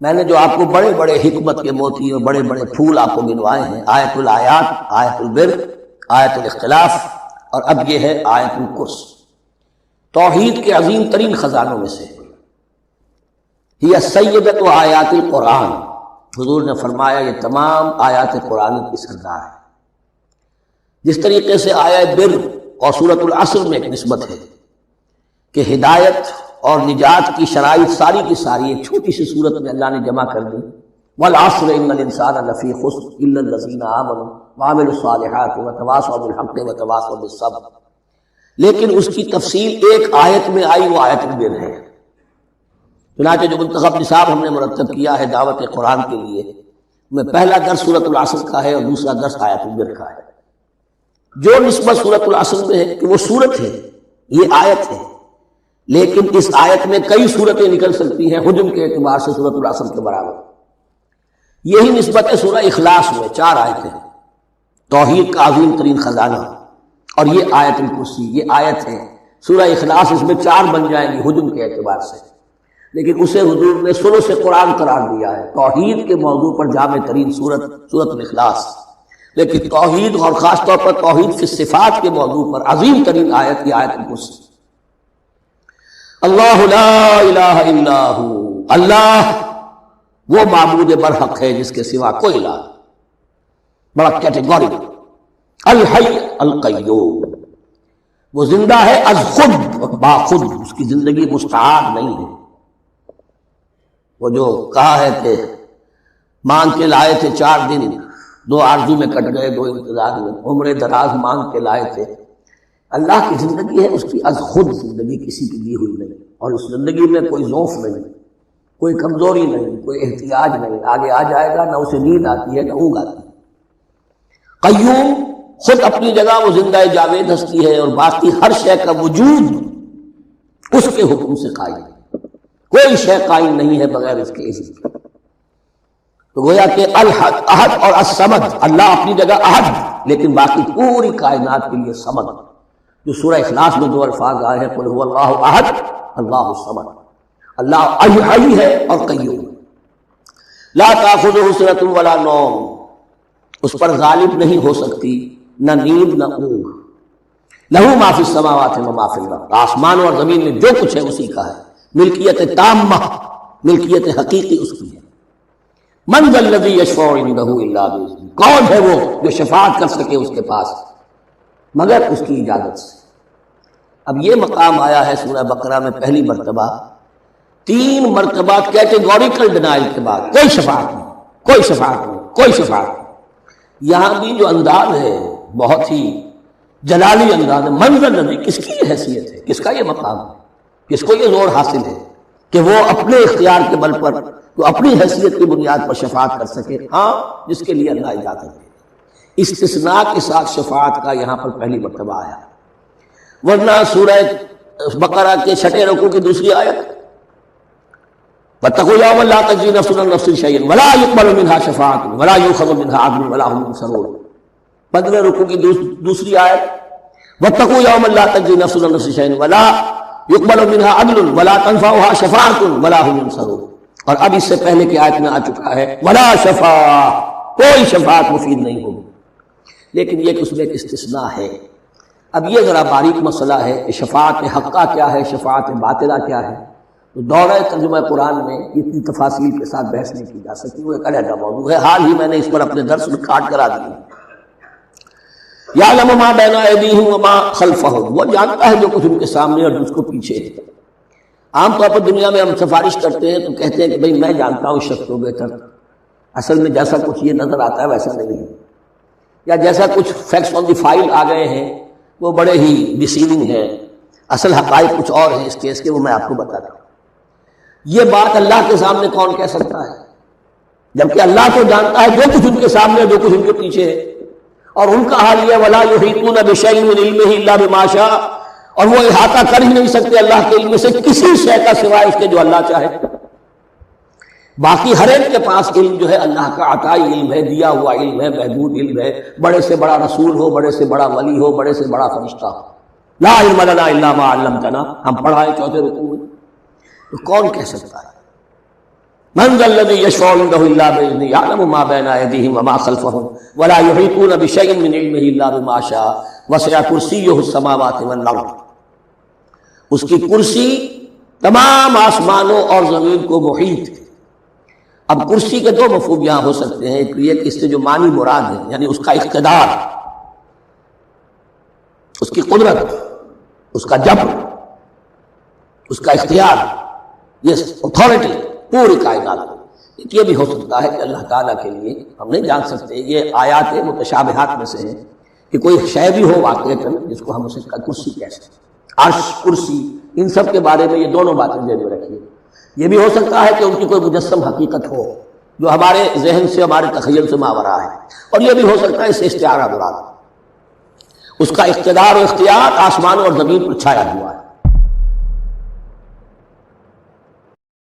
میں نے جو آپ کو بڑے بڑے حکمت کے موتی اور بڑے بڑے پھول آپ کو گنوائے ہیں، آیت الآیات، آیت البر، آیت الاختلاف، اور اب یہ ہے آیت الکرس، توحید کے عظیم ترین خزانوں میں سے ہی سیدۃ آیات القرآن۔ حضور نے فرمایا یہ تمام آیات قرآن کی سردار ہے۔ جس طریقے سے آیت بر اور سورۃ العصر میں ایک نسبت ہے کہ ہدایت اور نجات کی شرائط ساری کی ساری ایک چھوٹی سی صورت میں اللہ نے جمع کر دی، والعصر ان الانسان لفی خسر الا الذین آمنوا وعملوا الصالحات وتواصوا بالحق وتواصوا بالصبر، لیکن اس کی تفصیل ایک آیت میں آئی، وہ آیت البر ہے۔ چنانچہ جو منتخب نصاب ہم نے مرتب کیا ہے دعوت قرآن کے لیے، میں پہلا درس سورۃ العصر کا ہے اور دوسرا درس آیت البر کا ہے۔ جو نسبت سورۃ العصر میں ہے کہ وہ سورت ہے، یہ آیت ہے، لیکن اس آیت میں کئی صورتیں نکل سکتی ہیں حجم کے اعتبار سے سورۃ العصر کے برابر۔ یہی نسبت ہے سورہ اخلاص میں، 4 آیتیں، توحید کا عظیم ترین خزانہ، اور یہ آیت الکرسی، یہ آیت ہے سورہ اخلاص، اس میں 4 بن جائیں گی حجم کے اعتبار سے، لیکن اسے حضور نے ثلث قرآن قرار دیا ہے۔ توحید کے موضوع پر جامع ترین سورۃ الاخلاص، لیکن توحید اور خاص طور پر توحید فی الصفات کے موضوع پر عظیم ترین آیت کی آیت الکرسی۔ اللہ لا الہ الا ہو، اللہ وہ معبود برحق ہے جس کے سوا کوئی الہ نہیں، بڑا کیٹیگوری۔ الحی القیوم، وہ زندہ ہے از خود باخود، اس کی زندگی مستعار نہیں ہے۔ وہ جو کہا ہے کہ مانگ کے لائے تھے 4 دن، 2 آرزو میں کٹ گئے، 2 انتظار میں، عمر دراز مانگ کے لائے تھے۔ اللہ کی زندگی ہے اس کی از خود زندگی، کسی کی دی ہوئی نہیں، اور اس زندگی میں کوئی ضعف نہیں، کوئی کمزوری نہیں، کوئی احتیاج نہیں، آگے آ جائے گا، نہ اسے نیند آتی ہے نہ اونگ آتی ہے۔ قیوم، خود اپنی جگہ وہ زندہ جاوید ہستی ہے، اور باقی ہر شے کا وجود اس کے حکم سے قائم ہے، کوئی شے قائم نہیں ہے بغیر اس کے اذن کے۔ تو گویا کہ الحد، احد اور الصمد، اللہ اپنی جگہ احد، لیکن باقی پوری کائنات کے لیے صمد، جو سورہ اخلاص میں 2 الفاظ آئے ہیں، قل هو اللہ احد اللہ الصمد، اللہ حی ہے اور قیوم، لا تأخذہ سنۃ ولا نوم، اس پر غالب نہیں ہو سکتی نہ نیند نہ اونگ۔ لہ ما فی السماوات و ما فی الارض، آسمان اور زمین میں جو کچھ ہے اسی کا ہے، ملکیت تامہ، ملکیت حقیقی اس کی ہے۔ من ذا الذی یشفع عندہ الا باذنہ، کون ہے وہ جو شفاعت کر سکے اس کے پاس مگر اس کی اجازت سے۔ اب یہ مقام آیا ہے سورہ بقرہ میں پہلی مرتبہ، 3 مرتبہ کیٹیگوریکل ڈینائل کے بعد، کوئی شفاعت نہیں، کوئی شفاعت نہیں، کوئی شفاعت نہیں۔ یہاں بھی جو انداز ہے بہت ہی جلالی انداز ہے، من ذا الذی، کس کی یہ حیثیت ہے، کس کا یہ مقام ہے، کس کو یہ زور حاصل ہے کہ وہ اپنے اختیار کے بل پر، وہ اپنی حیثیت کی بنیاد پر شفاعت کر سکے؟ ہاں، جس کے لیے اللہ اجازت ہے۔ استثناء کے ساتھ شفاعت کا یہاں پر پہلی مرتبہ آیا، ورنہ سورہ بقرہ کے 6 رکوع کی دوسری آیت، واتقوا یوما لا تجزی نفس عن نفس شیئا ولا یقبل منها شفاعۃ ولا یؤخذ منها عدل ولا هم ينصرون، 15 رکوع کی دوسری آیت، واتقوا یوما لا تجزی نفس عن نفس شیئا ولا یقبل منها عدل ولا تنفعها شفاعۃ ولا هم ينصرون، اور اب اس سے پہلے کی آیت میں آ چکا ہے ولا شفاعۃ، کوئی شفاعت مفید نہیں ہوگی، لیکن یہ کہ اس میں ایک استثناء ہے۔ اب یہ ذرا باریک مسئلہ ہے کہ شفاعت حقہ کیا ہے، شفاعت باطلہ کیا ہے، تو دورہ ترجمہ قرآن میں اتنی تفاصیل کے ساتھ بحث نہیں کی جا سکتی، وہ ایک علیحدہ موضوع ہے، حال ہی میں نے اس پر اپنے درس میں کاٹ کرا دی۔ یعلم ما بین ایدیہم وما خلفہم، وہ جانتا ہے جو کچھ ان کے سامنے اور جس کو پیچھے ہے۔ عام طور پر دنیا میں ہم سفارش کرتے ہیں تو کہتے ہیں کہ بھئی میں جانتا ہوں شخص کو بہتر، اصل میں جیسا کچھ یہ نظر آتا ہے ویسا نہیں ہے، یا جیسا کچھ فیکٹس آن دی فائل آ گئے ہیں وہ بڑے ہی ڈیسیونگ ہیں، اصل حقائق کچھ اور ہیں اس کیس کے، وہ میں آپ کو بتاتا ہوں۔ یہ بات اللہ کے سامنے کون کہہ سکتا ہے، جبکہ اللہ تو جانتا ہے جو کچھ ان کے سامنے، جو کچھ ان کے پیچھے ہے، اور ان کا حال یہ ولا یحیطون بشیء من علمہ الا بما شاء، اور وہ احاطہ کر ہی نہیں سکتے اللہ کے علم سے کسی شے کا سوائے اس کے جو اللہ چاہے۔ باقی ہر ایک کے پاس علم جو ہے اللہ کا عطائی علم ہے، دیا ہوا علم ہے، محدود علم ہے، بڑے سے بڑا رسول ہو، بڑے سے بڑا ولی ہو، بڑے سے بڑا فرشتہ ہو۔ لا علم لنا الا ما علمتنا، ہم پڑھائے 4 رکوع میں، تو کون کہہ سکتا ہے؟ من ذا الذی یشفع عنده الا باذنہ یعلم ما بین ایدیہم وما خلفہم ولا یحیطون بشیء من علمہ الا بما شاء وسع کرسیہ السماوات والارض. اس کی کرسی تمام آسمانوں اور زمین کو محیط ہے. اب کرسی کے دو مفہوم یہاں ہو سکتے ہیں. ایک یہ کہ اس سے جو معنی مراد ہے یعنی اس کا اقتدار، اس کی قدرت، اس کا جبر، اس کا اختیار، یہ اتھارٹی پوری کائنات کو. یہ بھی ہو سکتا ہے کہ اللہ تعالیٰ کے لیے ہم نہیں جان سکتے، یہ آیات متشابہات میں سے ہے کہ کوئی شے بھی ہو واقعتاً جس کو ہم اسے کرسی کہہ سکتے ہیں. عرش، کرسی، ان سب کے بارے میں یہ دونوں باتیں ذہن میں رکھیے. یہ بھی ہو سکتا ہے کہ ان کی کوئی مجسم حقیقت ہو جو ہمارے ذہن سے، ہمارے تخیل سے ماورا ہے. اور یہ بھی ہو سکتا ہے اس سے استعارہ مراد، اس کا اقتدار و اختیار آسمانوں اور زمین پر چھایا ہوا ہے.